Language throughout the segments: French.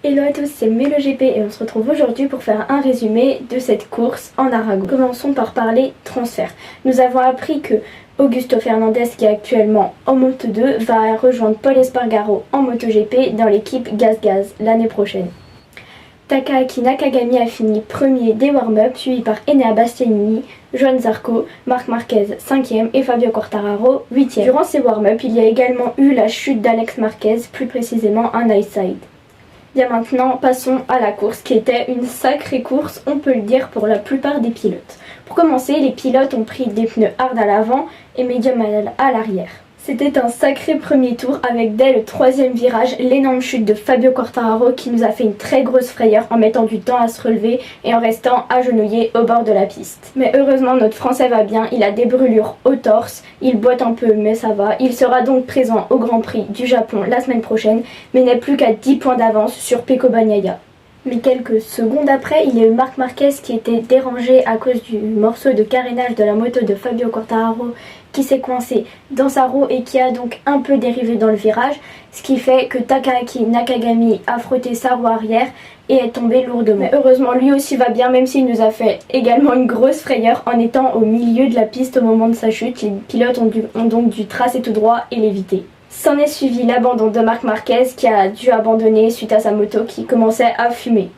Hello à tous, c'est Mélo GP et on se retrouve aujourd'hui pour faire un résumé de cette course en Aragon. Commençons par parler transfert. Nous avons appris que Augusto Fernandez, qui est actuellement en Moto 2, va rejoindre Pol Espargaro en MotoGP dans l'équipe Gaz l'année prochaine. Takaaki Nakagami a fini premier des warm-up, suivi par Enea Bastianini, Johann Zarco, Marc Marquez 5e et Fabio Quartararo 8e. Durant ces warm-up, il y a également eu la chute d'Alex Marquez, plus précisément un high side. Bien maintenant, passons à la course qui était une sacrée course, on peut le dire, pour la plupart des pilotes. Pour commencer, les pilotes ont pris des pneus hard à l'avant et médium à l'arrière. C'était un sacré premier tour avec dès le troisième virage l'énorme chute de Fabio Quartararo qui nous a fait une très grosse frayeur en mettant du temps à se relever et en restant agenouillé au bord de la piste. Mais heureusement notre Français va bien, il a des brûlures au torse, il boite un peu mais ça va. Il sera donc présent au Grand Prix du Japon la semaine prochaine mais n'est plus qu'à 10 points d'avance sur Pecco Bagnaia. Mais quelques secondes après, il y a eu Marc Marquez qui était dérangé à cause du morceau de carénage de la moto de Fabio Quartararo qui s'est coincé dans sa roue et qui a donc un peu dérivé dans le virage, ce qui fait que Takaaki Nakagami a frotté sa roue arrière et est tombé lourdement. Mais heureusement, lui aussi va bien, même s'il nous a fait également une grosse frayeur en étant au milieu de la piste au moment de sa chute. Les pilotes ont donc dû tracer tout droit et l'éviter. S'en est suivi l'abandon de Marc Marquez qui a dû abandonner suite à sa moto qui commençait à fumer.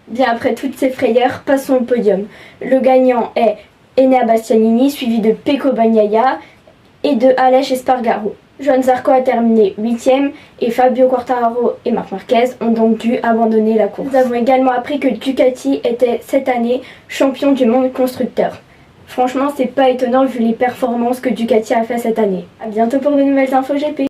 Bien après toutes ces frayeurs, passons au podium. Le gagnant est Enea Bastianini suivi de Pecco Bagnaia et de Aleix Espargaro. Johann Zarco a terminé 8e et Fabio Quartararo et Marc Marquez ont donc dû abandonner la course. Nous avons également appris que Ducati était cette année champion du monde constructeur. Franchement, c'est pas étonnant vu les performances que Ducati a fait cette année. A bientôt pour de nouvelles infos GP.